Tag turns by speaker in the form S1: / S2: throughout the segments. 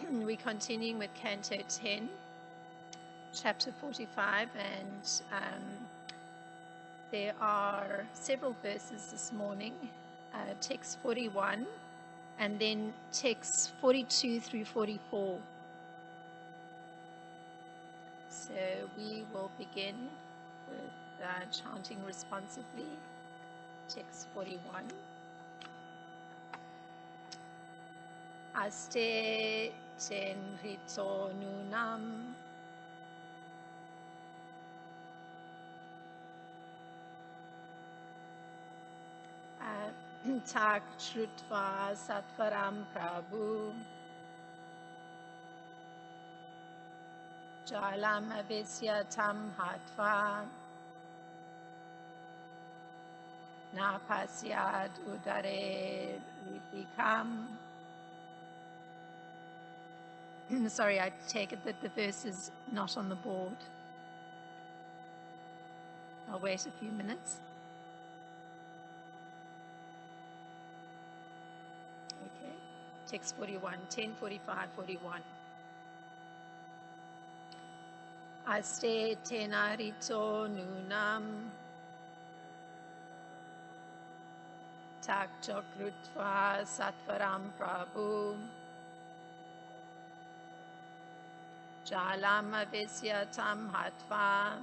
S1: We're continuing with Canto 10, Chapter 45, and there are several verses this morning, text 41, and then text 42 through 44. So we will begin with chanting responsively, text 41. Aste ten rito nunam tak shrutva satvaram prabhu jalam avisyatam hatva napasyad udare ripikam. Sorry, I take it that the verse is not on the board. I'll wait a few minutes. Okay, text 41, 10, 45, 41. Aste tenarito nunam tak chakrutva satvaram prabhu jalam avisyatam hatva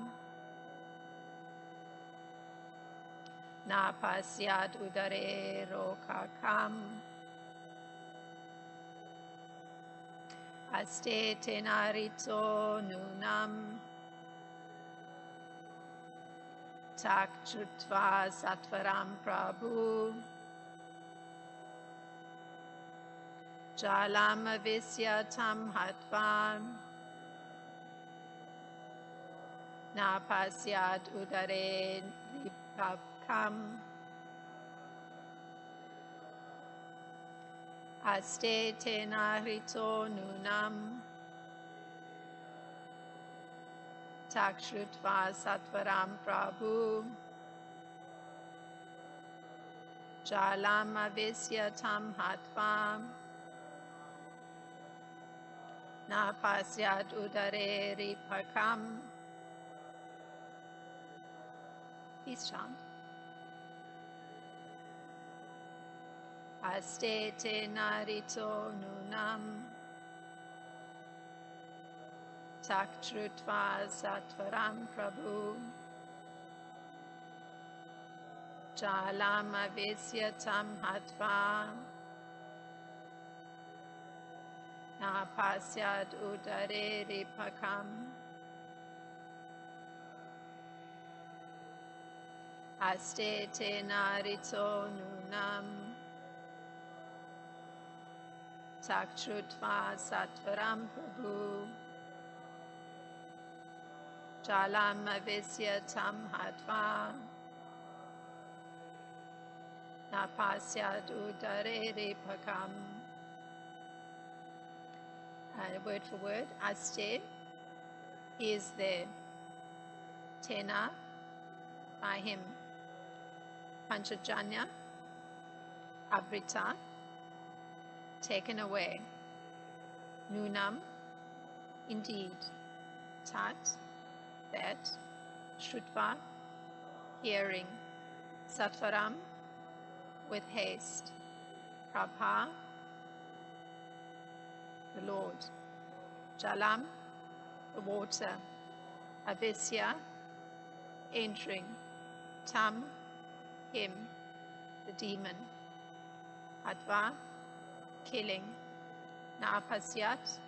S1: napasyad udare rokakam. Aste tenarito nunam tak chutva satvaram prabhu jalam avisyatam hatva napasyad udare ripakam. Aste tenarito nunam tak shrutva satvaram prabhu jalam avisyatam hatva napasyad udare ripakam. Please chant. Aste tenarito nunam tak shrutva satvaram prabhu jalam avisyatam hatva napasyad udare ripakam. Aste tenarito nunam tak shrutva satvaram prabhu jalam avisyatam hatva napasyad udare ripakam. Word for word, aste is there, tena by him, panchajanya, avrita, taken away, nunam, indeed, tat, that, shrutva, hearing, satvaram, with haste, prabha, the Lord, jalam, the water, avisya, entering, tam, him, the demon, hatva, killing, napasyat,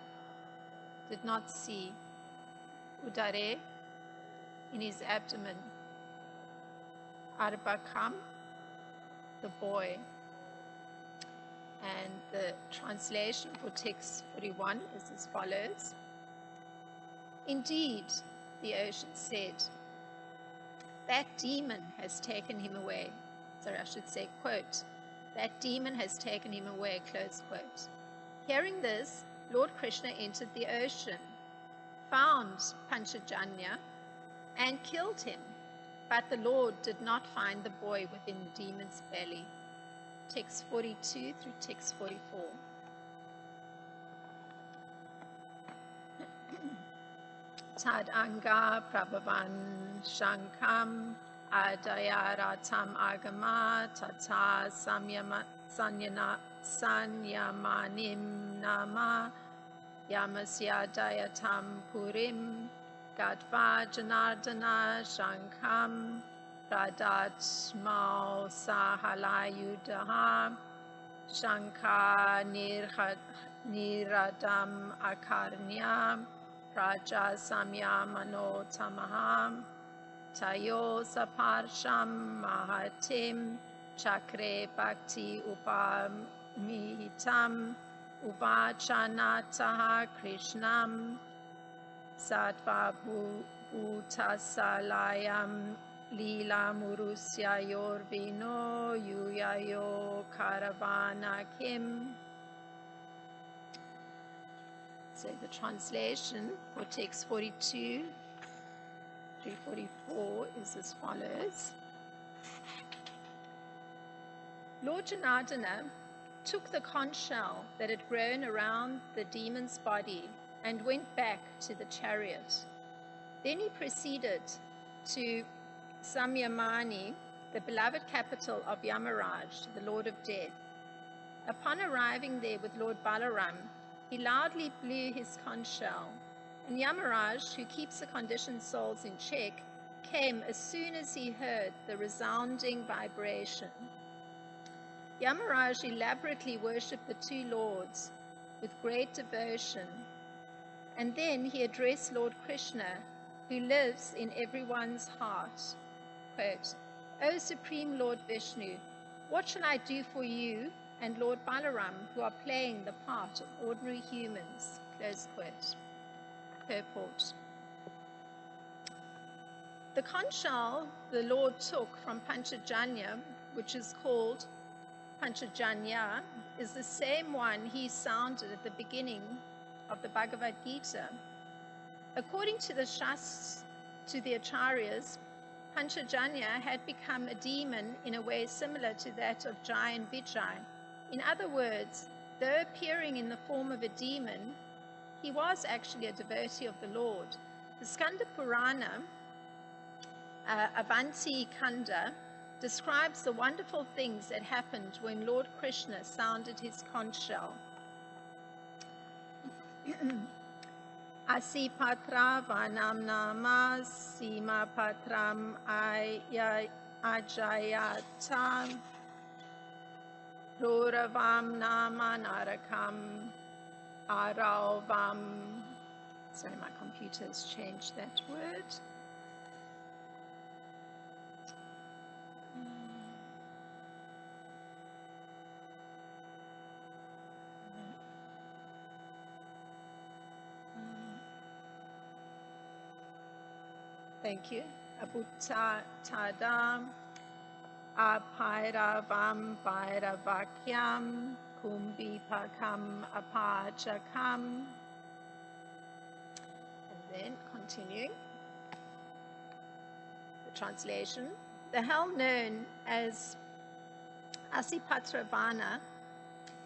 S1: did not see, udare, in his abdomen, arbakam, the boy. And the translation for text 41 is as follows. Indeed, the ocean said, that demon has taken him away. Sorry, I should say, quote, that demon has taken him away, close quote. Hearing this, Lord Krishna entered the ocean, found Panchajanya, and killed him. But the Lord did not find the boy within the demon's belly. Text 42 through text 44. Tad anga prabhavan shankam adayaratam agama tata sanyamanim nama yamasya dayatam purim gadva janardana shankam pradat mau sahalayudaha Shankar Niradam Akarnyam Praja Samyamano Tamaham Tayo Saparsham Mahatim Chakre Bhakti Upamihitam Upachanataha Krishnam Sattva Bhutasalayam Lila Murusya Yorvino Yuyayo Karavana Kim. So the translation for text 42 through 44 is as follows. Lord Janardana took the conch shell that had grown around the demon's body and went back to the chariot. Then he proceeded to Samyamani, the beloved capital of Yamaraj, the Lord of Death. Upon arriving there with Lord Balaram, he loudly blew his conch shell, and Yamaraj, who keeps the conditioned souls in check, came as soon as he heard the resounding vibration. Yamaraj elaborately worshipped the two lords with great devotion, and then he addressed Lord Krishna, who lives in everyone's heart. Quote, O Supreme Lord Vishnu, what shall I do for you and Lord Balaram, who are playing the part of ordinary humans? Close quote. Purport. The conch shell the Lord took from Panchajanya, which is called Panchajanya, is the same one he sounded at the beginning of the Bhagavad Gita. According to the Shastras, to the Acharyas, Panchajanya had become a demon in a way similar to that of Jai and Vijay. In other words, though appearing in the form of a demon, he was actually a devotee of the Lord. The Skanda Purana, Avanti Kanda, describes the wonderful things that happened when Lord Krishna sounded his conch shell. Asi patra vanam nama sima patram ajayatam roravam nama narakam aravam. Sorry, my computer has changed that word. Thank you. Abutadam, Apiravam, Vairavakyam, Kumbhipakam, Apachakam. And then continuing the translation. The hell known as Asipatravana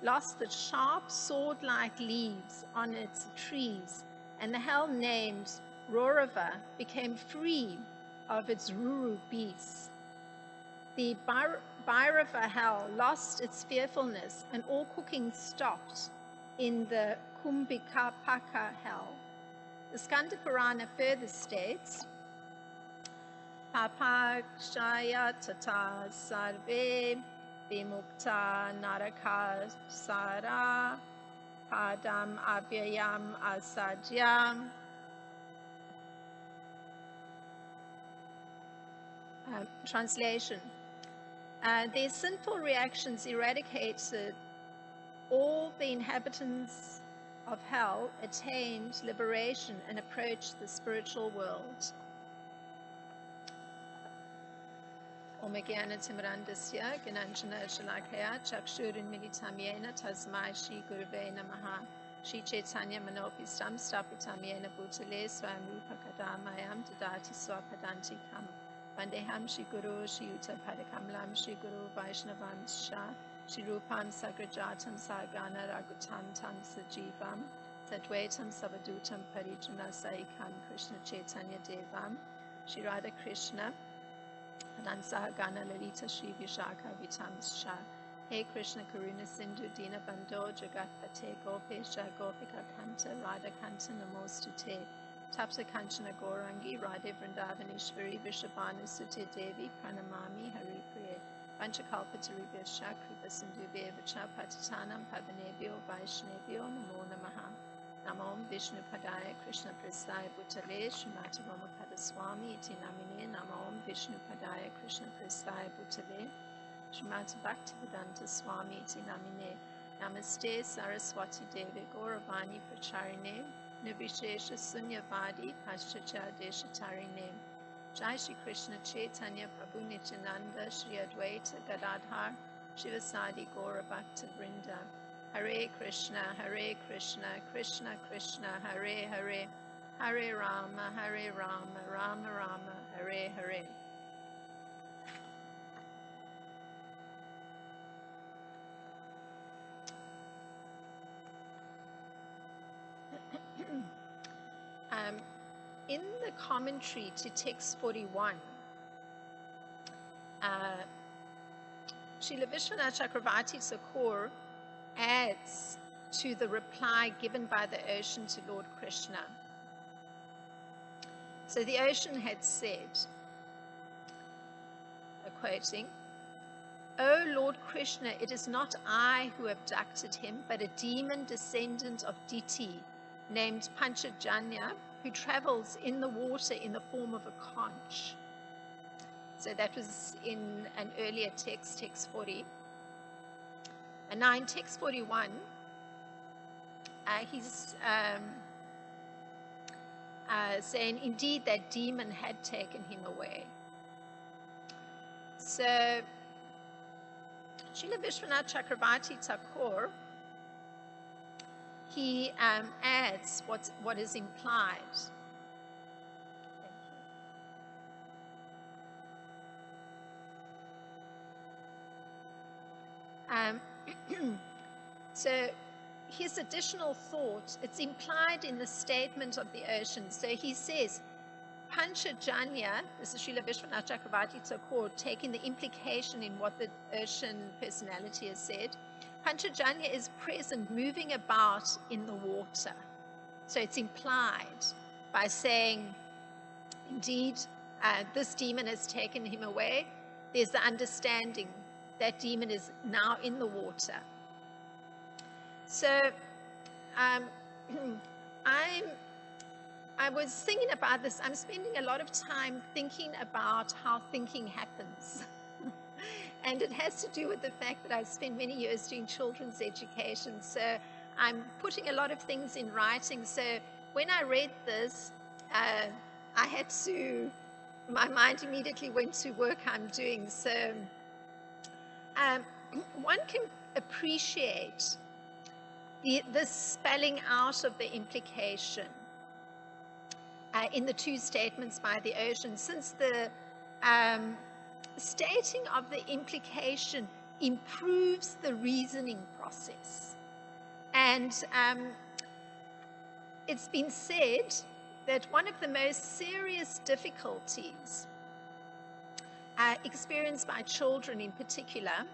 S1: lost the sharp sword-like leaves on its trees, and the hell named Rorava became free of its Ruru beasts. The Bhairava hell lost its fearfulness, and all cooking stopped in the Kumbhikapaka hell. The Skanda Purana further states, Papakshaya tata sarve vimukta naraka sara padam avyayam asadyam. Translation. Their sinful reactions eradicated, all the inhabitants of hell attained liberation and approached the spiritual world. Om Jnana Timrandasya Gyananjana Shalakaya Chakshurin Militam Yena Tasmai Shri Gurave Namaha Shri Chaitanya Manopistam Stapitam Yena Bhutale Swayam Rupa Kadamayam Dadati Swapadantikam Vandeham Shri Guru Shri Yuta Padakamalam Shri Guru Vaishnavam Shah Shri Rupam Sagrajatam Sagana Ragutam Tam Sajivam Tadvaitam Savadutam Parijana Saikam Krishna Chaitanya Devam Shri Radha Krishna Adansaha Gana Lalita Shri Vishaka Vitamsha Hey Krishna Karuna Sindhu Dina Bando Jagat Pate Gopesha Gopika Kanta Radha Kanta Namostute Tapsa Kanchana Gorangi Radhe Vrindavanishvari Vishabhanu Sute Devi Pranamami Hari Priye Panchakalpataribhyascha Kripa Sindhubhyevacha Patitanam Pavanebhyo Vaishnevyo Namo Namaha Namo Vishnu Padaya Krishna Prasthaya Bhutale Srimati Ramakada Swami Iti Namine Namo Vishnu Padaya Krishna Prasthaya Bhutale Srimati Bhaktivedanta Swami Iti Namine Namaste Saraswati Devi Gauravani Pracharine Nirvishesha Sunyavadi Paschatya Deshatarine Jai Shri Krishna Chaitanya Prabhu Nityananda Shri Advaita Gadadhar Shivasadi Gaura Bhakta Vrinda Hare Krishna Krishna Krishna Hare Hare Hare Rama Rama Rama Hare Hare. In the commentary to text 41, Srila Vishwanath Chakravarti Thakur adds to the reply given by the ocean to Lord Krishna. So the ocean had said, quoting, "O Lord Krishna, it is not I who abducted him, but a demon descendant of Diti named Panchajanya, who travels in the water in the form of a conch." So that was in an earlier text, text 40. And now in text 41, he's saying, indeed, that demon had taken him away. So Srila Vishwanath Chakravarti Thakur, he adds what is implied. So his additional thought, it's implied in the statement of the ocean. So he says, Panchajanya, this is Srila Vishwanath Chakravarti Thakur, taking the implication in what the ocean personality has said. Panchajanya is present, moving about in the water. So it's implied by saying, indeed, this demon has taken him away. There's the understanding that demon is now in the water. So I was thinking about this. I'm spending a lot of time thinking about how thinking happens. And it has to do with the fact that I've spent many years doing children's education. So I'm putting a lot of things in writing. So when I read this, I had to, my mind immediately went to work I'm doing. So one can appreciate the spelling out of the implication in the two statements by the ocean, since the stating of the implication improves the reasoning process. And it's been said that one of the most serious difficulties experienced by children in particular,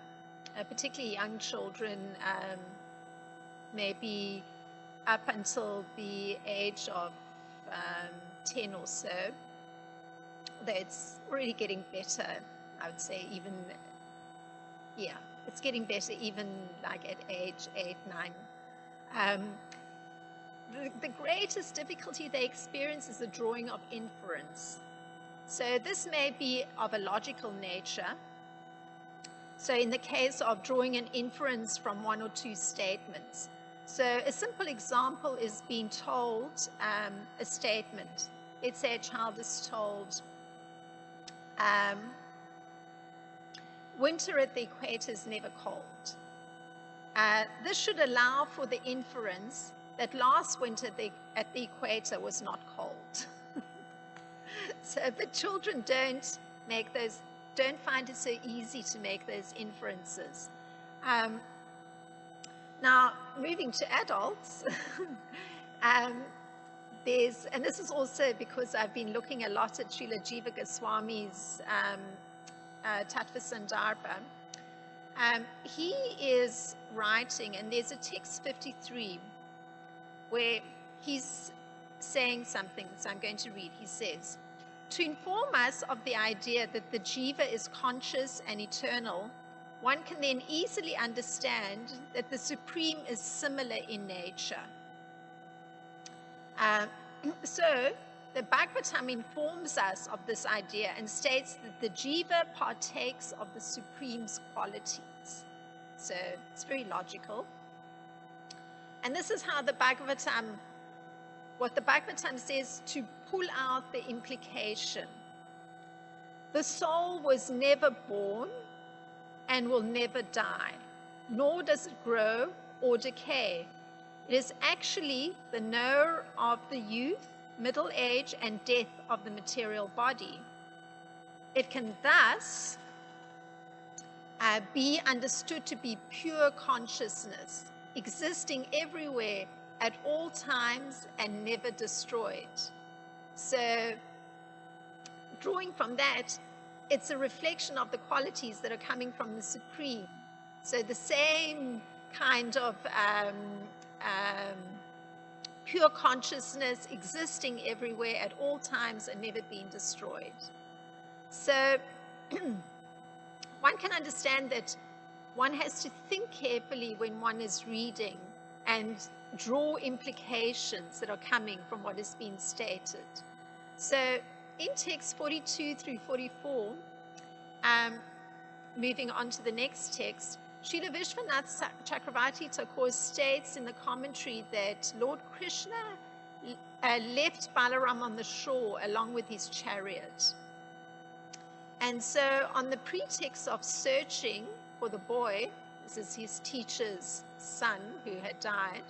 S1: particularly young children, maybe up until the age of 10 or so, though it's already getting better, I would say, even, yeah, it's getting better even like at age 8, 9. The greatest difficulty they experience is the drawing of inference. So this may be of a logical nature. So in the case of drawing an inference from one or two statements. So a simple example is being told a statement. Let's say a child is told, winter at the equator is never cold. This should allow for the inference that last winter at the equator was not cold. So the children don't find it so easy to make those inferences. Now, moving to adults, Um, and this is also because I've been looking a lot at Srila Jiva Goswami's Tattva Sandarbha. He is writing, and there's a text 53 where he's saying something, so I'm going to read. He says, to inform us of the idea that the jiva is conscious and eternal, one can then easily understand that the Supreme is similar in nature. So the Bhagavatam informs us of this idea and states that the jiva partakes of the Supreme's qualities. So it's very logical. And this is how what the Bhagavatam says to pull out the implication. The soul was never born and will never die, nor does it grow or decay. It is actually the knower of the youth, middle age, and death of the material body. It can thus be understood to be pure consciousness, existing everywhere at all times and never destroyed. So, drawing from that, it's a reflection of the qualities that are coming from the Supreme. So the same kind of pure consciousness existing everywhere at all times and never being destroyed. So one can understand that one has to think carefully when one is reading and draw implications that are coming from what is being stated. So in text 42 through 44, moving on to the next text, Srila Vishwanath Chakravarti Thakur states in the commentary that Lord Krishna left Balaram on the shore along with his chariot. And so on the pretext of searching for the boy, this is his teacher's son who had died,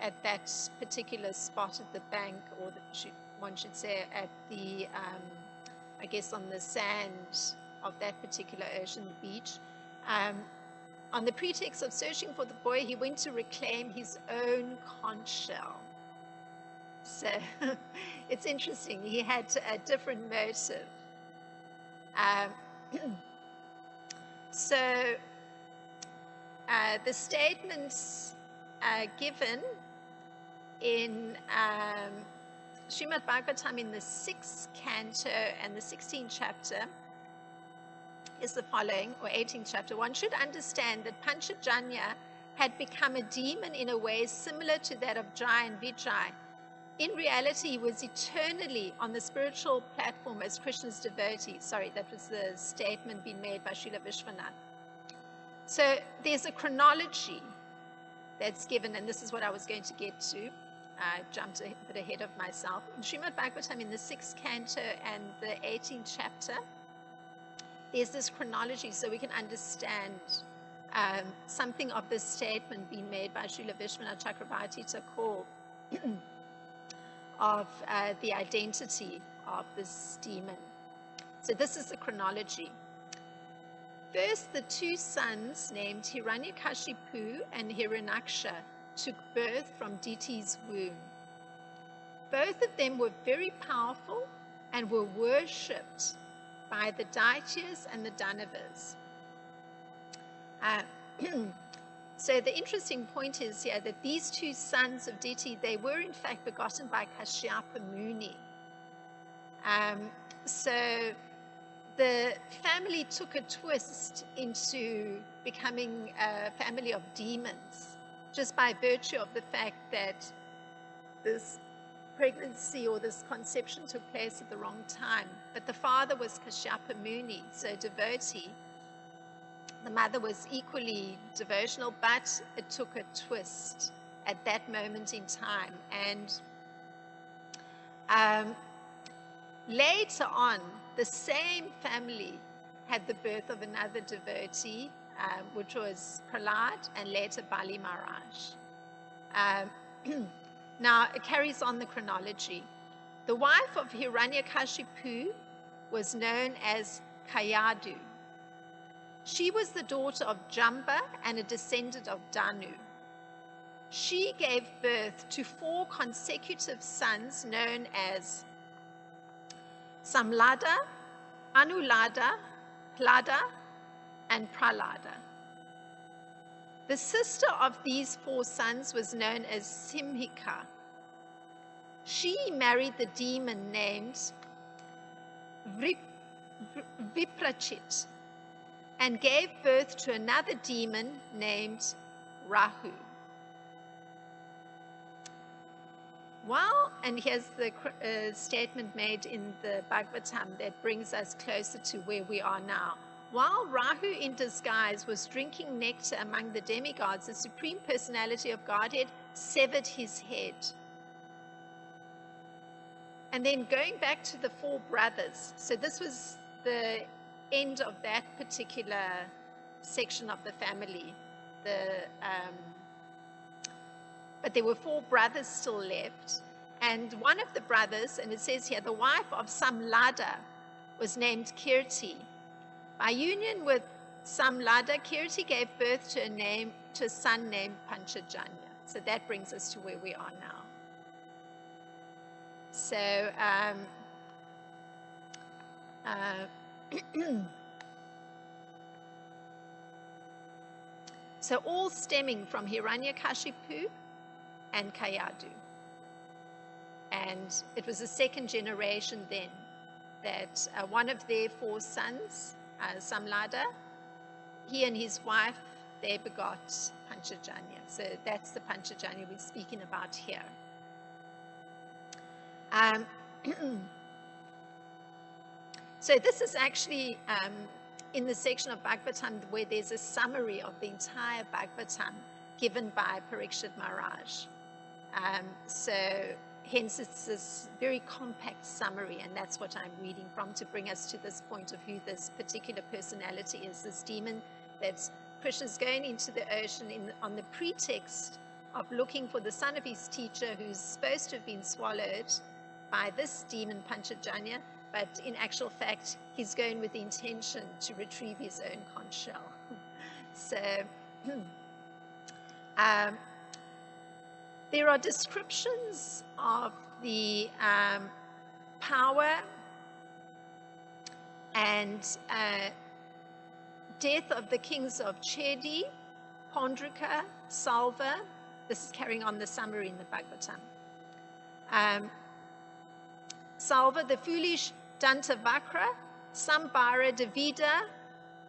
S1: at that particular spot at the bank, or one should say at the, I guess on the sand of that particular ocean beach. On the pretext of searching for the boy, he went to reclaim his own conch shell. So it's interesting, he had a different motive. So the statements given in Srimad Bhagavatam in the 6th canto and the 16th chapter is the following, or 18th chapter. One should understand that Panchajanya had become a demon in a way similar to that of Jai and Vijay. In reality, he was eternally on the spiritual platform as Krishna's devotee. Sorry, that was the statement being made by Srila Vishwanath. So there's a chronology that's given, and this is what I was going to get to. I jumped a bit ahead of myself. In Srimad Bhagavatam in the 6th canto and the 18th chapter, there's this chronology so we can understand something of this statement being made by Srila Vishwanath Chakravarti Thakur of the identity of this demon. So this is the chronology. First, the two sons named Hiranyakashipu and Hiranyaksha took birth from Diti's womb. Both of them were very powerful and were worshipped by the Daityas and the Danavas. So the interesting point is here that these two sons of Diti, they were in fact begotten by Kashyapa Muni. So the family took a twist into becoming a family of demons just by virtue of the fact that this pregnancy or this conception took place at the wrong time. But the father was Kashyapa Muni, so devotee. The mother was equally devotional, but it took a twist at that moment in time. And later on, the same family had the birth of another devotee, which was Prahlad, and later Bali Maharaj. Now, it carries on the chronology. The wife of Hiranyakashipu was known as Kayadu. She was the daughter of Jamba and a descendant of Danu. she gave birth to 4 consecutive sons known as Samlada, Anulada, Hlada, and Prahlada. The sister of these 4 sons was known as Simhika. She married the demon named Viprachit and gave birth to another demon named Rahu. And here's the statement made in the Bhagavatam that brings us closer to where we are now. While Rahu in disguise was drinking nectar among the demigods, the Supreme Personality of Godhead severed his head. And then going back to the 4 brothers, so this was the end of that particular section of the family. But there were 4 brothers still left. And one of the brothers, and it says here, the wife of Samlada was named Kirti. By union with Samlada, Kirti gave birth to a son named Panchajanya. So that brings us to where we are now. So, so all stemming from Hiranyakashipu and Kayadu. And it was the 2nd generation then that one of their 4 sons, Samlada, he and his wife, they begot Panchajanya. So that's the Panchajanya we're speaking about here. So this is actually in the section of Bhagavatam where there's a summary of the entire Bhagavatam given by Parikshit Maharaj. So hence it's this very compact summary, and that's what I'm reading from to bring us to this point of who this particular personality is, this demon that Krishna's going into the ocean on the pretext of looking for the son of his teacher who's supposed to have been swallowed by this demon Panchajanya, but in actual fact he's going with the intention to retrieve his own conch shell. So there are descriptions of the power and death of the kings of Chedi, Pondrika, Salva. This is carrying on the summary in the Bhagavatam. Salva, the foolish Dantavakra, Sambara, Davida,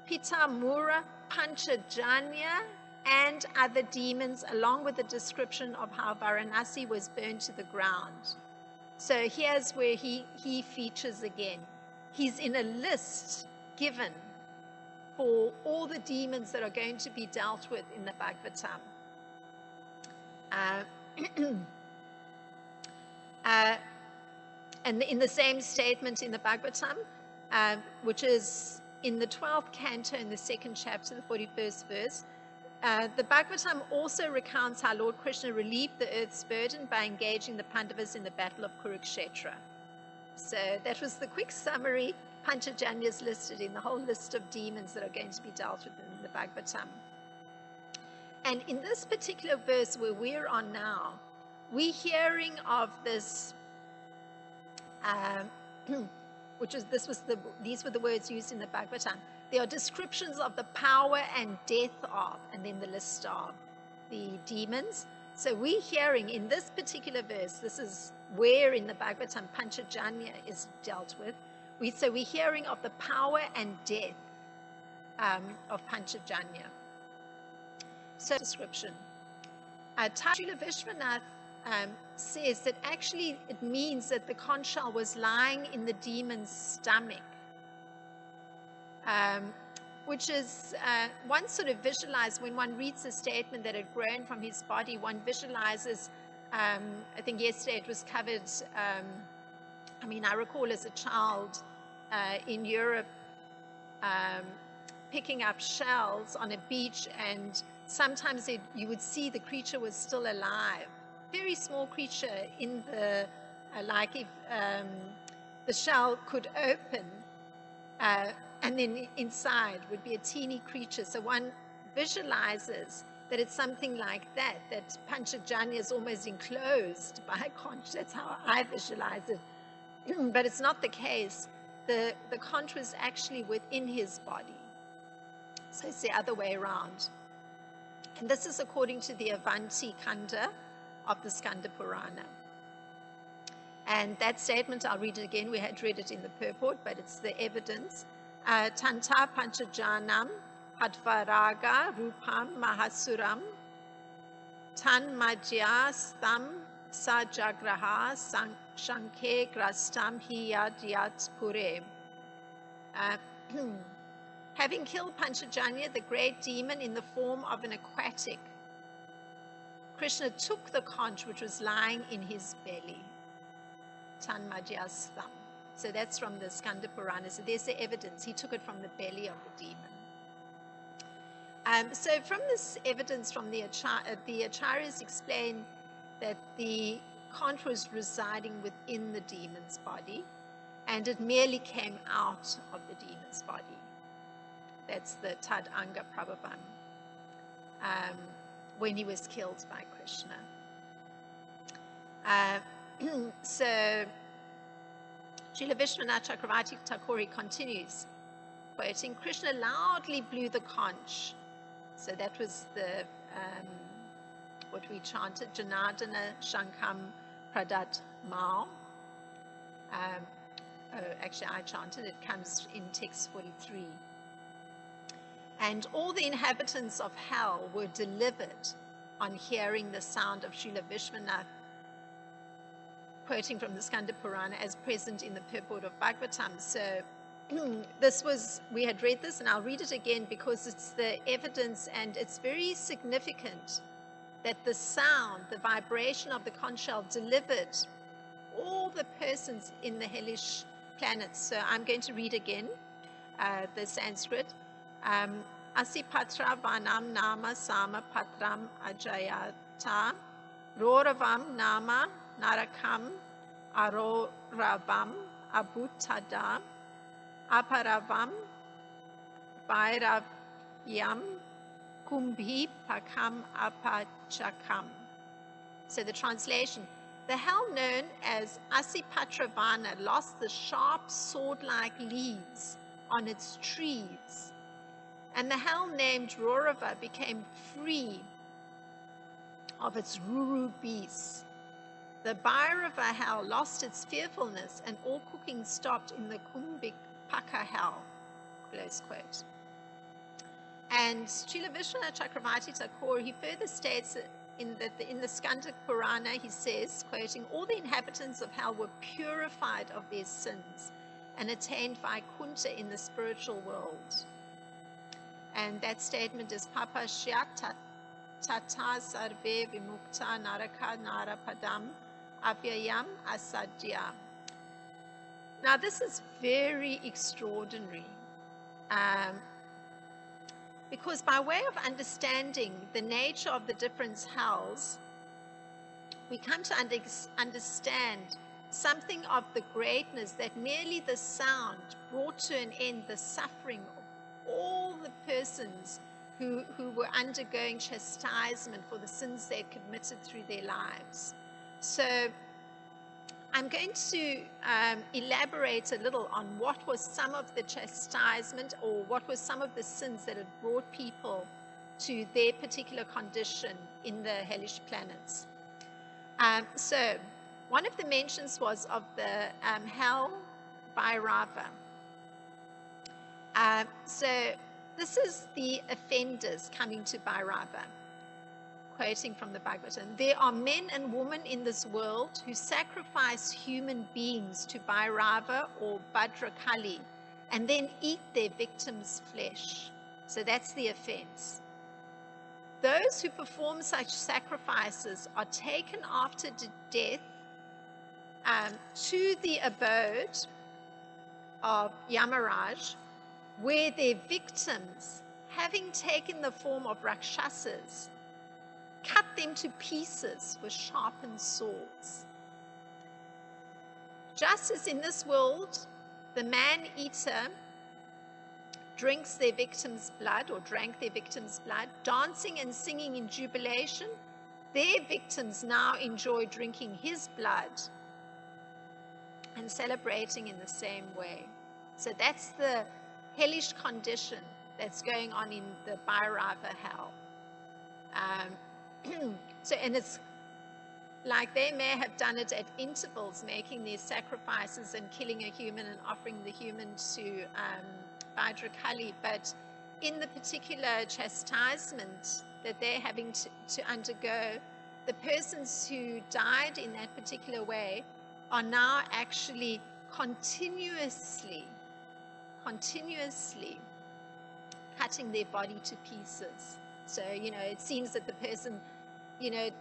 S1: Pitamura, Panchajanya, and other demons, along with the description of how Varanasi was burned to the ground. So here's where he features again. He's in a list given for all the demons that are going to be dealt with in the Bhagavatam. And in the same statement in the Bhagavatam, which is in the 12th canto in the 2nd chapter, the 41st verse, the Bhagavatam also recounts how Lord Krishna relieved the earth's burden by engaging the Pandavas in the battle of Kurukshetra. So that was the quick summary. Panchajanya is listed in the whole list of demons that are going to be dealt with in the Bhagavatam. And in this particular verse where we're on now, we're hearing of this, these were the words used in the Bhagavatam. There are descriptions of the power and death of, and then the list of the demons. So we're hearing in this particular verse, this is where in the Bhagavatam Panchajanya is dealt with. So we're hearing of the power and death of Panchajanya. So description. Srila Vishwanath says that actually it means that the conch shell was lying in the demon's stomach. Which is, one sort of visualized, when one reads the statement that had grown from his body, one visualizes, I think yesterday it was covered, I recall as a child in Europe picking up shells on a beach, and sometimes you would see the creature was still alive. Very small creature in the, like if the shell could open, and then inside would be a teeny creature. So one visualizes that it's something like that Panchajanya is almost enclosed by conch. That's how I visualize it. But it's not the case. The conch was actually within his body. So it's the other way around. And this is according to the Avanti Kanda of the Skanda Purana. And that statement, I'll read it again. We had read it in the purport, but it's the evidence. Tanta Panchajanam Hadvaraga Rupam Mahasuram Tan Majyastam Sajagraha Shankhe Grastam Hiyad Yat Pure. Having killed Panchajanya, the great demon, in the form of an aquatic, Krishna took the conch which was lying in his belly. Tan Majyastam. So that's from the Skanda Purana. So there's the evidence. He took it from the belly of the demon. So from this evidence from the Acharyas explain that the conch was residing within the demon's body, and it merely came out of the demon's body. That's the Tad Anga Prabhavan, when he was killed by Krishna. So Srila Vishwanath Chakravarti Thakur continues, quoting, Krishna loudly blew the conch. So that was the what we chanted, Janardana Shankam Pradat Mao. Actually, I chanted, it comes in text 43. And all the inhabitants of hell were delivered on hearing the sound of Srila Vishwanath, quoting from the Skanda Purana as present in the purport of Bhagavatam. So we had read this, and I'll read it again because it's the evidence, and it's very significant that the sound, the vibration of the conch shell delivered all the persons in the hellish planets. So I'm going to read again the Sanskrit. Asipatra Vanam Nama Sama Patram Ajayata Roravam Nama Narakam Aroravam Abutada Aparavam Vairavyam Kumbhi Pakam Apachakam. So the translation, the hell known as Asipatravana lost the sharp sword-like leaves on its trees, and the hell named Rorava became free of its Ruru beasts. The Bhairava hell lost its fearfulness, and all cooking stopped in the Kumbhipaka hell. Close quote. And Srila Vishwanath Chakravarti Thakur, he further states in the Skanda Purana, he says, quoting, all the inhabitants of hell were purified of their sins and attained Vaikuntha in the spiritual world. And that statement is Papashyat Tata Sarve Vimukta Naraka Narapadam Avyayam Asadya. Now this is very extraordinary, because by way of understanding the nature of the different hells, we come to understand something of the greatness that merely the sound brought to an end the suffering of all the persons who were undergoing chastisement for the sins they committed through their lives. So I'm going to elaborate a little on what was some of the chastisement, or what was some of the sins that had brought people to their particular condition in the hellish planets. So one of the mentions was of the hell Bhairava. So this is the offenders coming to Bhairava. Quoting from the Bhagavatam, there are men and women in this world who sacrifice human beings to Bhairava or Bhadrakali and then eat their victims' flesh. So that's the offense. Those who perform such sacrifices are taken after death to the abode of Yamaraj, where their victims, having taken the form of Rakshasas, cut them to pieces with sharpened swords. Just as in this world, the man-eater drinks their victim's blood or drank their victim's blood, dancing and singing in jubilation, their victims now enjoy drinking his blood and celebrating in the same way. So that's the hellish condition that's going on in the Bhairava hell. And it's like they may have done it at intervals, making these sacrifices and killing a human and offering the human to Bhadrakali, but in the particular chastisement that they're having to undergo, the persons who died in that particular way are now actually continuously cutting their body to pieces. So, it seems that the person,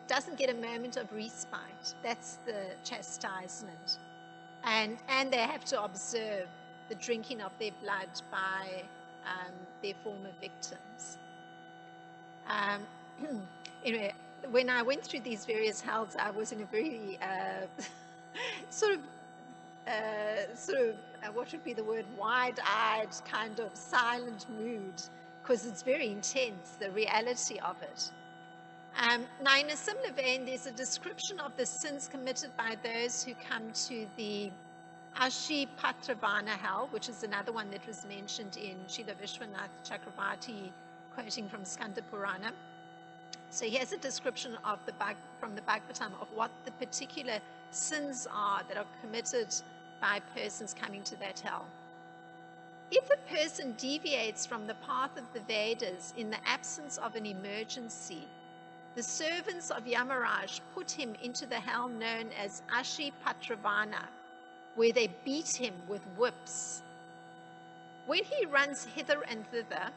S1: doesn't get a moment of respite. That's the chastisement. And they have to observe the drinking of their blood by their former victims. Anyway, when I went through these various hells, I was in a very what would be the word, wide-eyed, kind of silent mood, because it's very intense, the reality of it. Now, in a similar vein, there's a description of the sins committed by those who come to the Ashipatravana hell, which is another one that was mentioned in Srila Vishwanath Chakravarti, quoting from Skanda Purana. So here's a description of from the Bhagavatam of what the particular sins are that are committed by persons coming to that hell. If a person deviates from the path of the Vedas in the absence of an emergency, the servants of Yamaraj put him into the hell known as Ashipatravana, where they beat him with whips. When he runs hither and thither,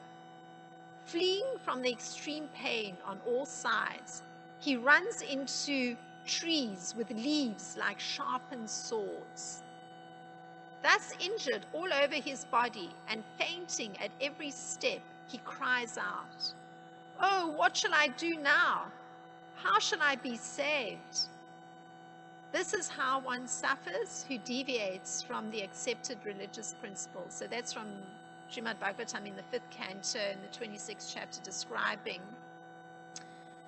S1: fleeing from the extreme pain on all sides, he runs into trees with leaves like sharpened swords. Thus injured all over his body and fainting at every step, he cries out, "Oh, what shall I do now? How shall I be saved?" This is how one suffers who deviates from the accepted religious principles. So that's from Srimad Bhagavatam in the 5th canto in the 26th chapter, describing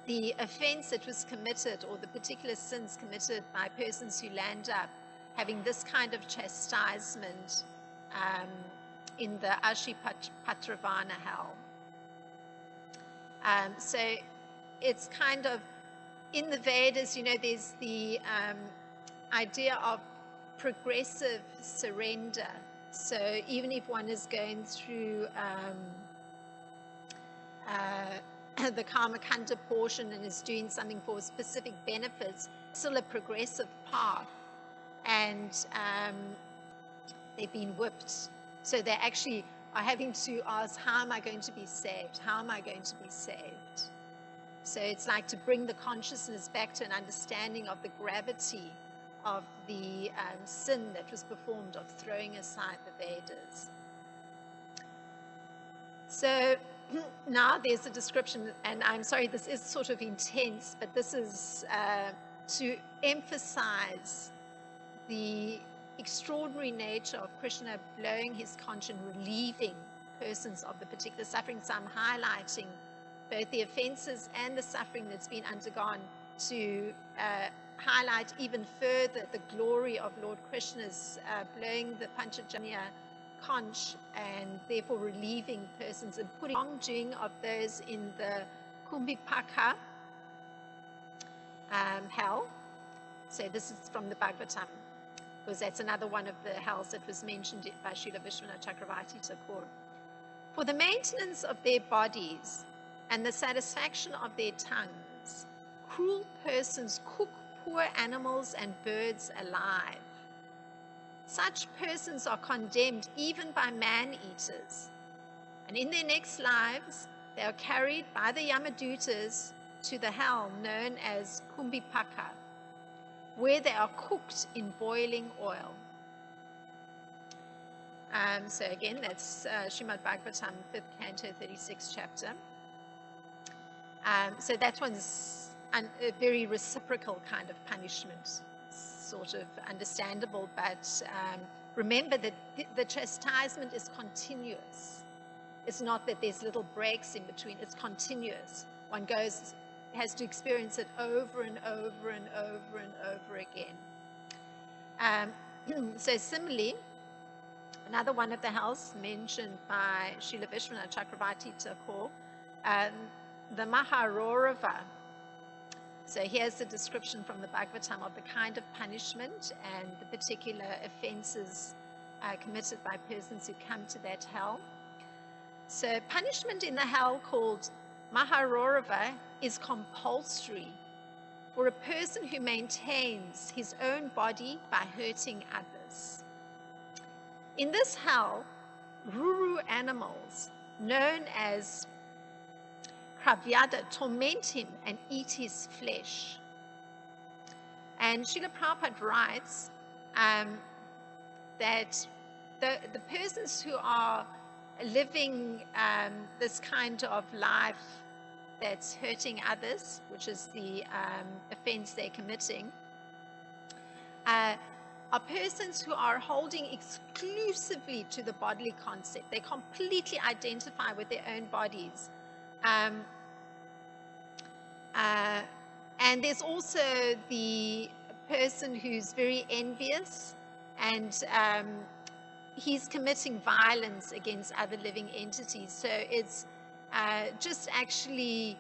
S1: the offense that was committed or the particular sins committed by persons who land up having this kind of chastisement in the Ashipatravana hell. So it's kind of, in the Vedas, there's the idea of progressive surrender. So even if one is going through the Karmakanda portion and is doing something for specific benefits, still a progressive path. And they've been whipped. So they actually are having to ask, how am I going to be saved? How am I going to be saved? So it's like to bring the consciousness back to an understanding of the gravity of the sin that was performed, of throwing aside the Vedas. So now there's a description, and I'm sorry, this is sort of intense, but this is to emphasize the extraordinary nature of Krishna blowing his conch and relieving persons of the particular suffering. So I'm highlighting both the offenses and the suffering that's been undergone to highlight even further the glory of Lord Krishna's blowing the Panchajanya conch and therefore relieving persons and putting wrongdoing of those in the Kumbhipaka hell. So this is from the Bhagavatam, because that's another one of the hells that was mentioned by Srila Vishwanath Chakravarti Thakur. For the maintenance of their bodies and the satisfaction of their tongues, cruel persons cook poor animals and birds alive. Such persons are condemned even by man-eaters, and in their next lives they are carried by the Yamadutas to the hell known as Kumbhipaka, where they are cooked in boiling oil. So again, that's Srimad Bhagavatam, 5th canto, 36th chapter. So that one's a very reciprocal kind of punishment, sort of understandable, but remember that the chastisement is continuous. It's not that there's little breaks in between. It's continuous. One has to experience it over and over and over and over again. So similarly, another one of the hells mentioned by Srila Vishwanath Chakravarti Thakur, the Maharorava. So here's the description from the Bhagavatam of the kind of punishment and the particular offenses committed by persons who come to that hell. So punishment in the hell called Maharorava is compulsory for a person who maintains his own body by hurting others. In this hell, Ruru animals known as Kravyada torment him and eat his flesh. And Srila Prabhupada writes that the persons who are living this kind of life that's hurting others, which is the offense they're committing, are persons who are holding exclusively to the bodily concept. They completely identify with their own bodies. And there's also the person who's very envious, and he's committing violence against other living entities. So it's just actually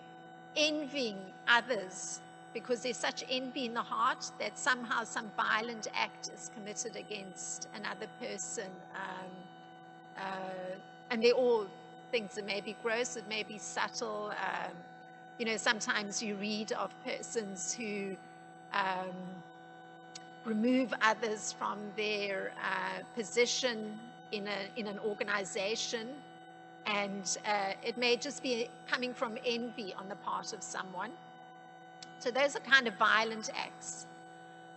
S1: envying others, because there's such envy in the heart that somehow some violent act is committed against another person. And they're all things that may be gross, it may be subtle. Sometimes you read of persons who remove others from their position in an organization, and it may just be coming from envy on the part of someone. So those are kind of violent acts.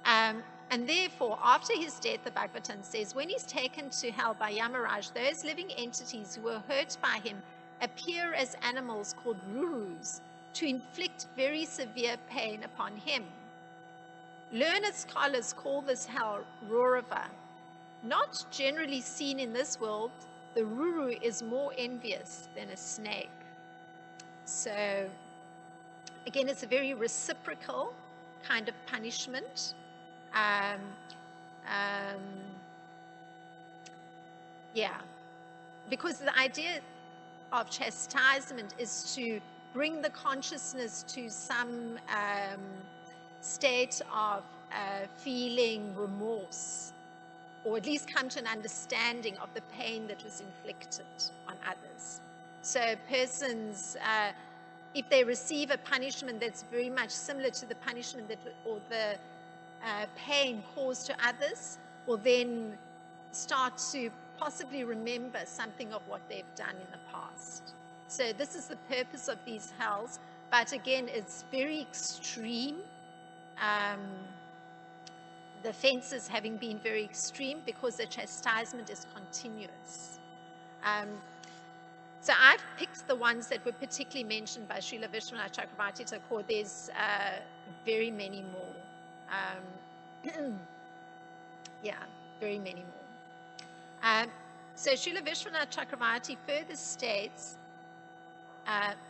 S1: And therefore, after his death, the Bhagavatam says, when he's taken to hell by Yamaraj, those living entities who were hurt by him appear as animals called rurus to inflict very severe pain upon him. Learned scholars call this hell Rorava. Not generally seen in this world, the ruru is more envious than a snake. So, again, it's a very reciprocal kind of punishment. Because the idea of chastisement is to bring the consciousness to some state of feeling remorse, or at least come to an understanding of the pain that was inflicted on others. So persons, if they receive a punishment that's very much similar to the punishment or the pain caused to others, will then start to possibly remember something of what they've done in the past. So this is the purpose of these hells, but again, it's very extreme. The offenses having been very extreme because the chastisement is continuous. So I've picked the ones that were particularly mentioned by Srila Vishwanath Chakravarti Thakur. There's very many more. Very many more. So Srila Vishwanath Chakravarti further states,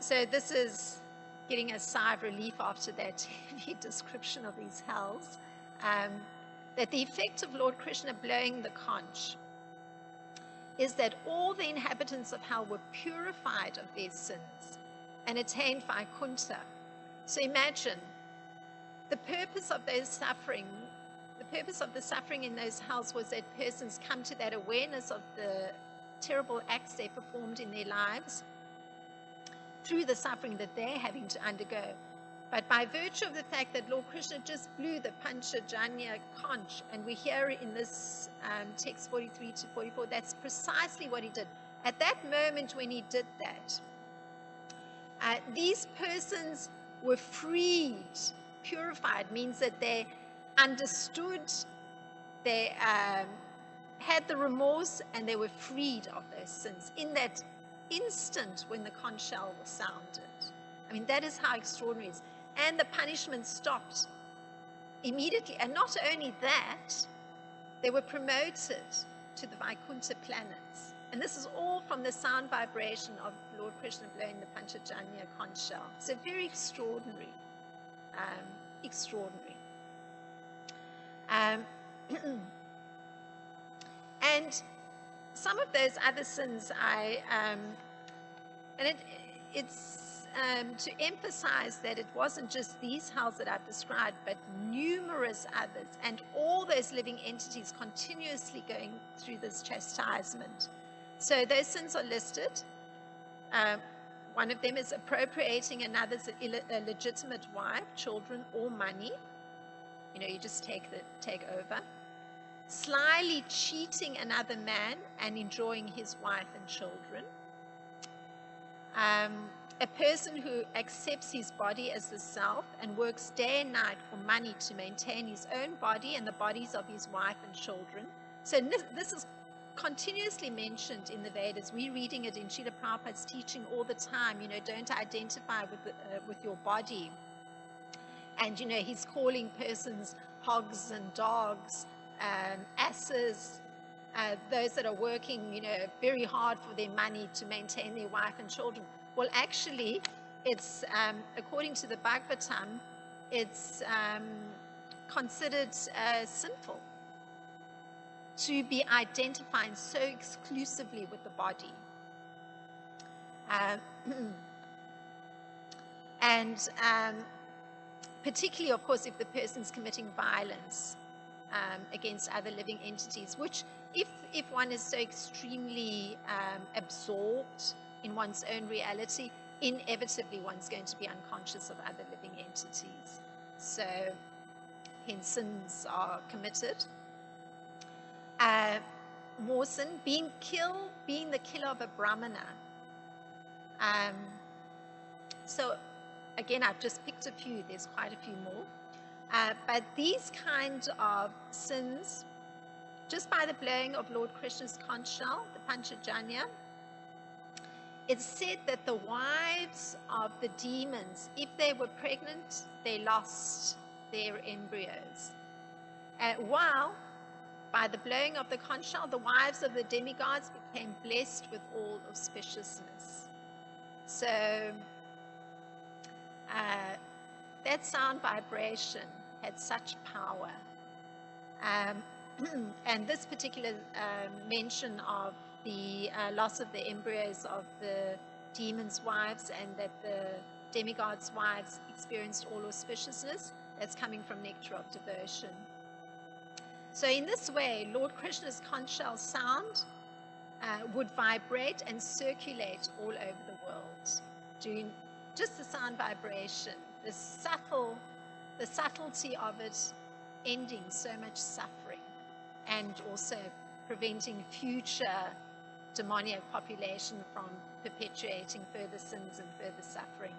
S1: so this is getting a sigh of relief after that heavy description of these hells, that the effect of Lord Krishna blowing the conch is that all the inhabitants of hell were purified of their sins and attained Vaikuntha. So imagine, the purpose of the suffering in those hells was that persons come to that awareness of the terrible acts they performed in their lives through the suffering that they're having to undergo. But by virtue of the fact that Lord Krishna just blew the Panchajanya conch, and we hear in this text 43 to 44, that's precisely what he did. At that moment when he did that, these persons were freed. Purified means that they understood, they had the remorse, and they were freed of those sins in that instant when the conch shell was sounded. I mean, that is how extraordinary it is. And the punishment stopped immediately. And not only that, they were promoted to the Vaikuntha planets. And this is all from the sound vibration of Lord Krishna blowing the Panchajanya conch shell. So very extraordinary. Extraordinary. And some of those other sins, it's to emphasize that it wasn't just these hells that I've described, but numerous others, and all those living entities continuously going through this chastisement. So those sins are listed. One of them is appropriating another's illegitimate wife, children, or money. You know, you just take over. Slyly cheating another man and enjoying his wife and children. A person who accepts his body as the self and works day and night for money to maintain his own body and the bodies of his wife and children. So this is continuously mentioned in the Vedas. We're reading it in Srila Prabhupada's teaching all the time. You know, don't identify with your body. And, you know, he's calling persons hogs and dogs, asses, those that are working, you know, very hard for their money to maintain their wife and children. Well, actually, it's, according to the Bhagavatam, it's considered sinful to be identifying so exclusively with the body. And particularly, of course, if the person's committing violence against other living entities, which if one is so extremely absorbed in one's own reality, inevitably one's going to be unconscious of other living entities. So hence sins are committed. More sin, being the killer of a brahmana. So again, I've just picked a few, there's quite a few more. But these kind of sins, just by the blowing of Lord Krishna's conch shell, the Panchajanya, it's said that the wives of the demons, if they were pregnant, they lost their embryos. While by the blowing of the conch shell, the wives of the demigods became blessed with all auspiciousness. So that sound vibration had such power. And this particular mention of the loss of the embryos of the demons' wives and that the demigods' wives experienced all auspiciousness, that's coming from Nectar of Devotion. So in this way, Lord Krishna's conch shell sound would vibrate and circulate all over the world, doing just the sound vibration, the subtlety of it ending so much suffering and also preventing future demoniac population from perpetuating further sins and further suffering.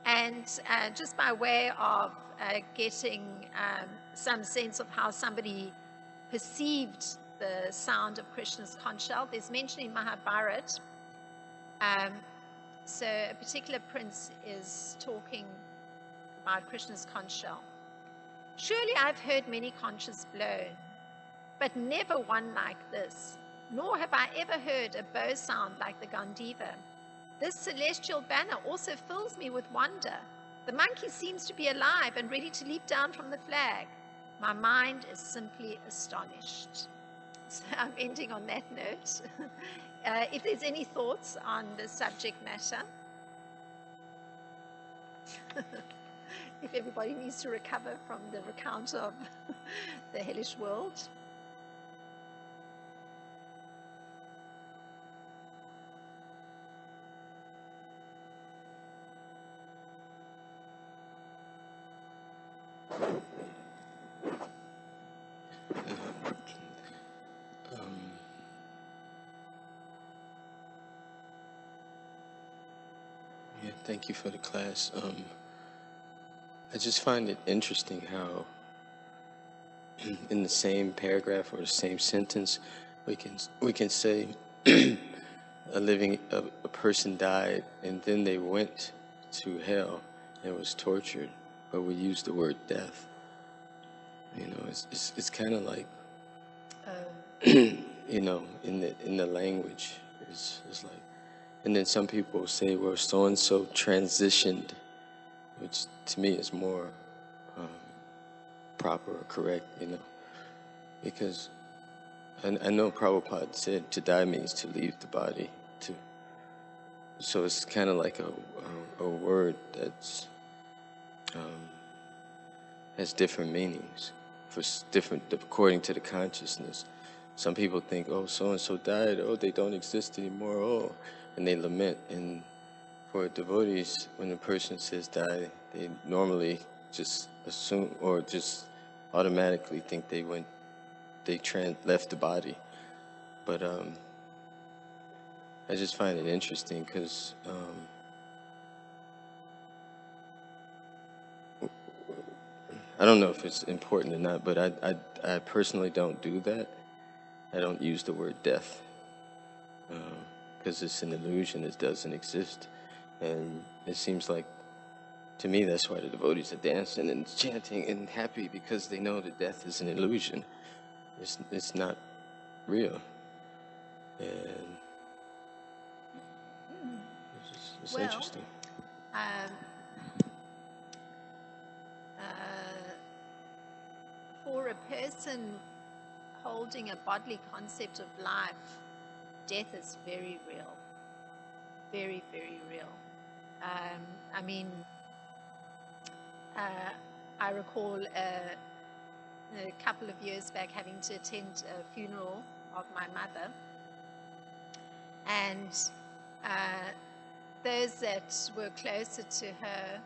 S1: And just by way of getting some sense of how somebody perceived the sound of Krishna's conch shell, there's mention in Mahabharata. So a particular prince is talking about Krishna's conch shell. Surely I've heard many conches blown, but never one like this, nor have I ever heard a bow sound like the Gandiva. This celestial banner also fills me with wonder. The monkey seems to be alive and ready to leap down from the flag. My mind is simply astonished. So I'm ending on that note. If there's any thoughts on the subject matter, if everybody needs to recover from the recount of the hellish world.
S2: Yeah, thank you for the class. I just find it interesting how in the same paragraph or the same sentence we can say a person died and then they went to hell and was tortured, but we use the word death. You know, it's kind of like you know, in the language is like, and then some people say, well, so and so transitioned, which to me is more proper or correct, you know, because I know Prabhupada said to die means to leave the body, so it's kind of like a word that's has different meanings for different according to the consciousness. Some people think, oh, so and so died, oh, they don't exist anymore, oh, and they lament. And for devotees, when a person says die, they normally just assume or just automatically think they left the body. But I just find it interesting because I don't know if it's important or not, but I personally don't do that. I don't use the word death because it's an illusion. It doesn't exist. And it seems like, to me, that's why the devotees are dancing and chanting and happy, because they know that death is an illusion. It's not real. And it's
S1: Well,
S2: interesting.
S1: For a person holding a bodily concept of life, death is very real. Very, very real. I mean, I recall a couple of years back having to attend a funeral of my mother, and those that were closer to her,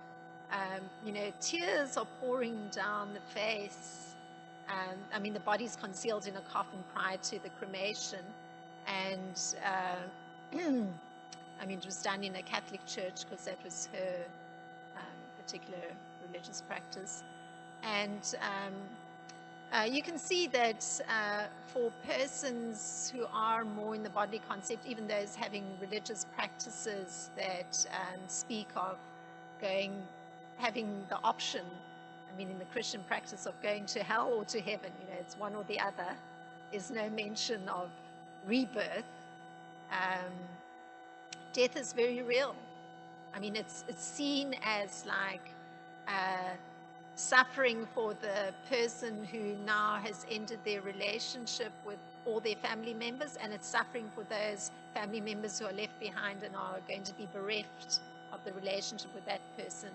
S1: tears are pouring down the face. I mean, the body's concealed in a coffin prior to the cremation, and I mean, it was done in a Catholic church because that was her particular religious practice. And you can see that for persons who are more in the bodily concept, even those having religious practices that speak of having the option, I mean, in the Christian practice of going to hell or to heaven, it's one or the other. There's no mention of rebirth. Death is very real. I mean, it's seen as like suffering for the person who now has ended their relationship with all their family members, and it's suffering for those family members who are left behind and are going to be bereft of the relationship with that person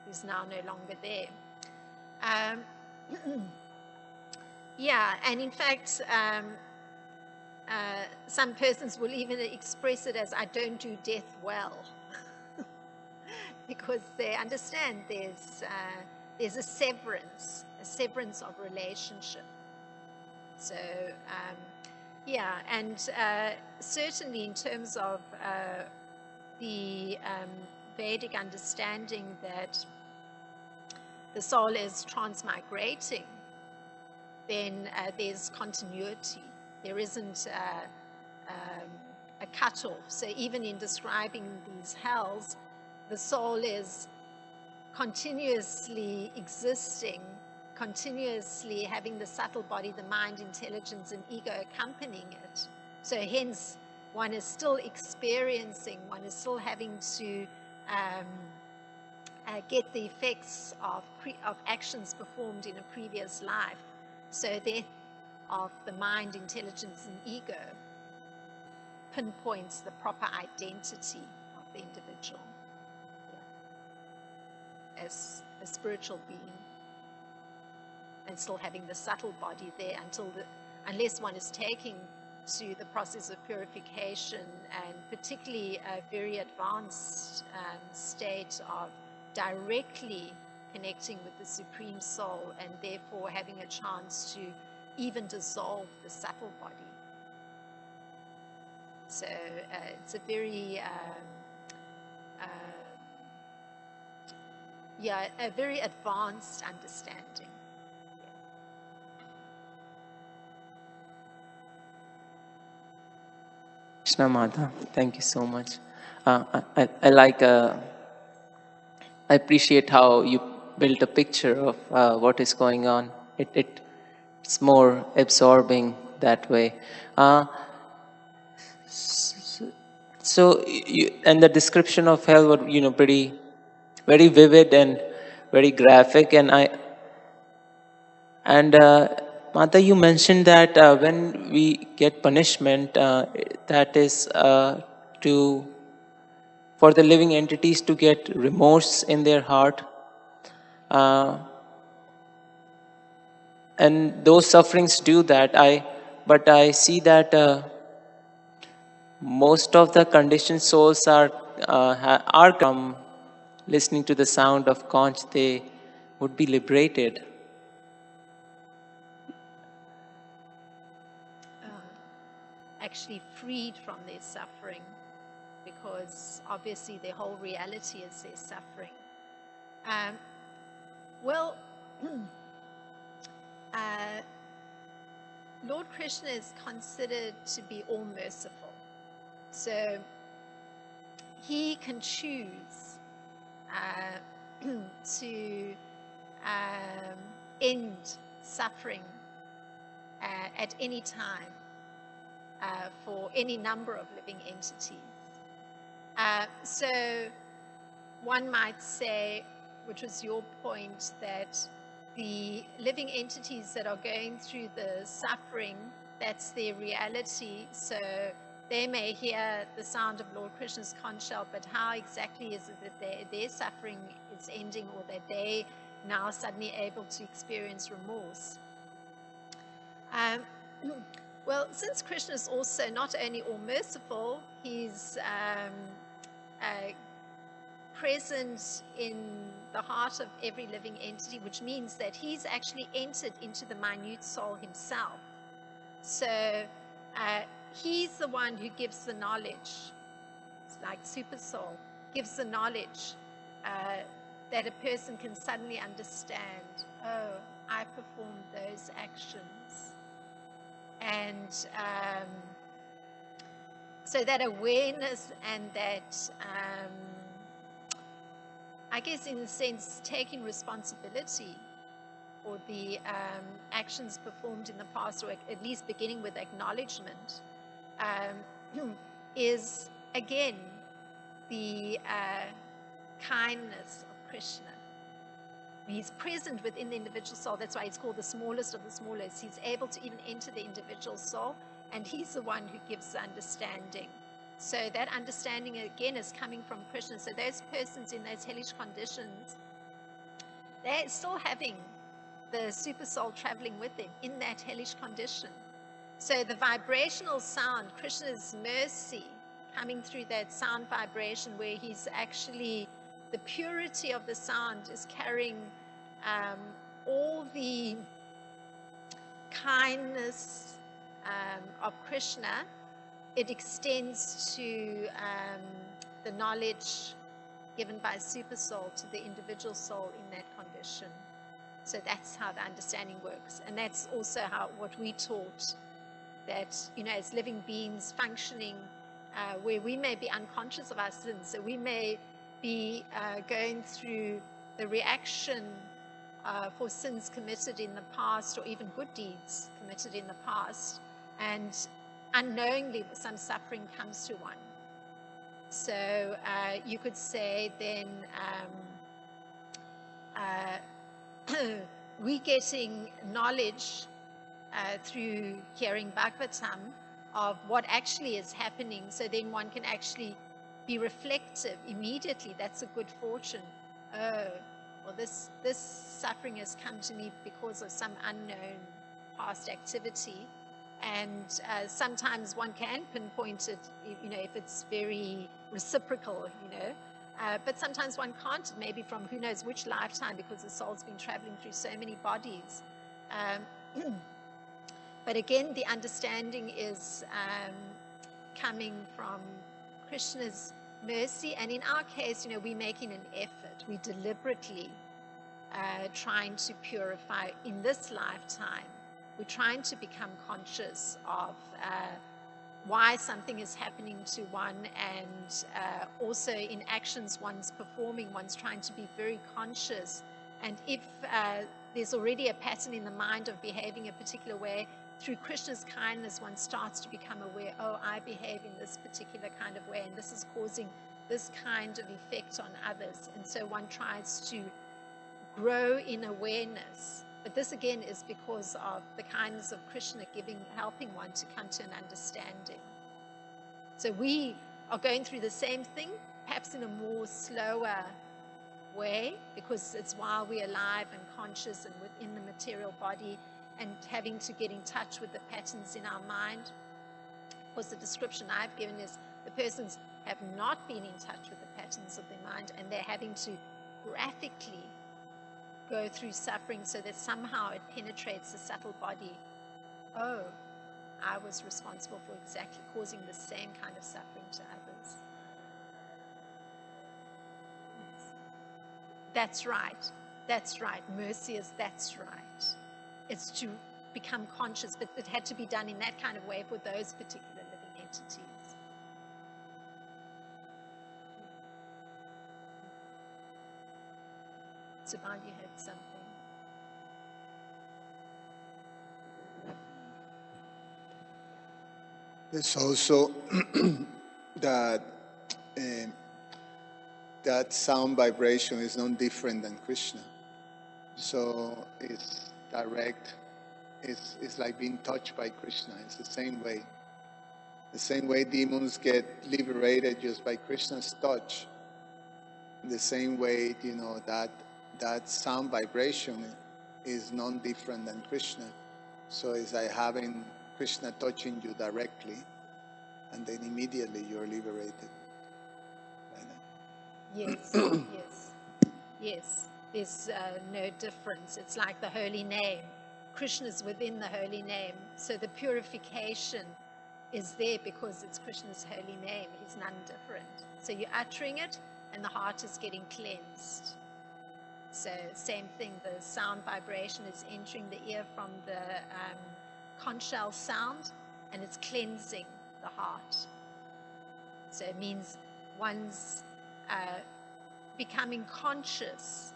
S1: who's now no longer there. Yeah, and in fact, some persons will even express it as, I don't do death well, because they understand there's a severance of relationship. So, yeah, and certainly in terms of the Vedic understanding that the soul is transmigrating, then there's continuity. There isn't a cutoff. So even in describing these hells, the soul is continuously existing, continuously having the subtle body, the mind, intelligence, and ego accompanying it. So hence, one is still experiencing, one is still having to get the effects of actions performed in a previous life. So death of the mind, intelligence, and ego pinpoints the proper identity of the individual as a spiritual being, and still having the subtle body there unless one is taking to the process of purification, and particularly a very advanced state of directly connecting with the Supreme Soul, and therefore having a chance to even dissolve the subtle body. So it's a very a very advanced understanding.
S3: Krishna Mata, thank you so much. I appreciate how you built a picture of what is going on. It's more absorbing that way. So, and the description of hell were, pretty, very vivid and very graphic. And Mata, you mentioned that when we get punishment, that is to for the living entities to get remorse in their heart, uh, and those sufferings do that. But I see that most of the conditioned souls are from listening to the sound of conch. They would be liberated.
S1: Actually freed from their suffering, because obviously their whole reality is their suffering. Well, Lord Krishna is considered to be all merciful. So he can choose to end suffering at any time for any number of living entities. So one might say, which was your point, that the living entities that are going through the suffering, that's their reality. So they may hear the sound of Lord Krishna's conch shell, but how exactly is it that their suffering is ending, or that they now suddenly able to experience remorse? Well, since Krishna is also not only all merciful, he's present in the heart of every living entity, which means that he's actually entered into the minute soul himself. So he's the one who gives the knowledge. It's like super soul gives the knowledge that a person can suddenly understand, oh, I performed those actions. And so that awareness and that, I guess in a sense, taking responsibility for the actions performed in the past, or at least beginning with acknowledgement, is again the kindness of Krishna. He's present within the individual soul. That's why he's called the smallest of the smallest. He's able to even enter the individual soul, and he's the one who gives the understanding. So that understanding again is coming from Krishna. So those persons in those hellish conditions, they're still having the super soul traveling with them in that hellish condition. So the vibrational sound, Krishna's mercy coming through that sound vibration, where he's actually, the purity of the sound is carrying all the kindness of Krishna. It extends to the knowledge given by super soul to the individual soul in that condition. So that's how the understanding works. And that's also what we taught, that, as living beings functioning where we may be unconscious of our sins. So we may be going through the reaction for sins committed in the past, or even good deeds committed in the past, and unknowingly some suffering comes to one. So you could say then we're getting knowledge through hearing Bhagavatam of what actually is happening, so then one can actually be reflective immediately. That's a good fortune. Oh, well, this suffering has come to me because of some unknown past activity. And sometimes one can pinpoint it, if it's very reciprocal, but sometimes one can't, maybe from who knows which lifetime, because the soul's been traveling through so many bodies. But again, the understanding is coming from Krishna's mercy. And in our case, we're making an effort. We deliberately trying to purify in this lifetime. We're trying to become conscious of why something is happening to one, and also in actions one's performing, one's trying to be very conscious. And if there's already a pattern in the mind of behaving a particular way, through Krishna's kindness, one starts to become aware, oh, I behave in this particular kind of way, and this is causing this kind of effect on others. And so one tries to grow in awareness. But this again is because of the kindness of Krishna helping one to come to an understanding. So we are going through the same thing, perhaps in a more slower way, because it's while we're alive and conscious and within the material body and having to get in touch with the patterns in our mind. Of course, the description I've given is the persons have not been in touch with the patterns of their mind, and they're having to graphically go through suffering so that somehow it penetrates the subtle body. Oh, I was responsible for exactly causing the same kind of suffering to others. That's right. That's right. Mercy is that's right. It's to become conscious, but it had to be done in that kind of way for those particular living entities. Srimad, you had something.
S4: There's also that that sound vibration is no different than Krishna. So it's direct. It's like being touched by Krishna. It's the same way. The same way demons get liberated just by Krishna's touch. The same way, that sound vibration is non different than Krishna. So it's like having Krishna touching you directly, and then immediately you're liberated.
S1: Yes, yes, yes. There's no difference. It's like the holy name. Krishna's within the holy name. So the purification is there because it's Krishna's holy name. He's none different. So you're uttering it and the heart is getting cleansed. So same thing, the sound vibration is entering the ear from the conch shell sound, and it's cleansing the heart. So it means one's becoming conscious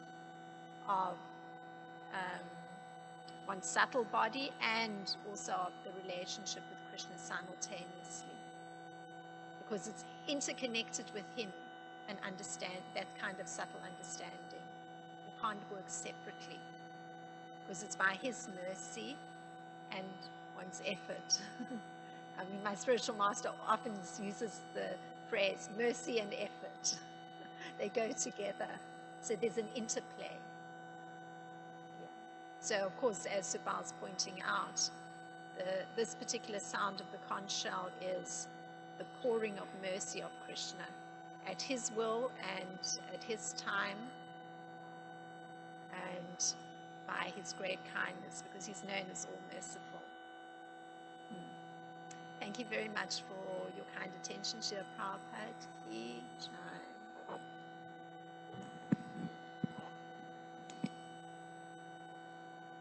S1: of one's subtle body and also of the relationship with Krishna simultaneously, because it's interconnected with him and understand that kind of subtle understanding. It can't work separately because it's by his mercy and one's effort. I mean, my spiritual master often uses the phrase mercy and effort. They go together. So there's an interplay. Yeah. So, of course, as Subal's pointing out, this particular sound of the conch shell is the pouring of mercy of Krishna at his will and at his time and by his great kindness, because he's known as all merciful. Thank you very much for your kind attention, Srila Prabhupada. Ki Jai.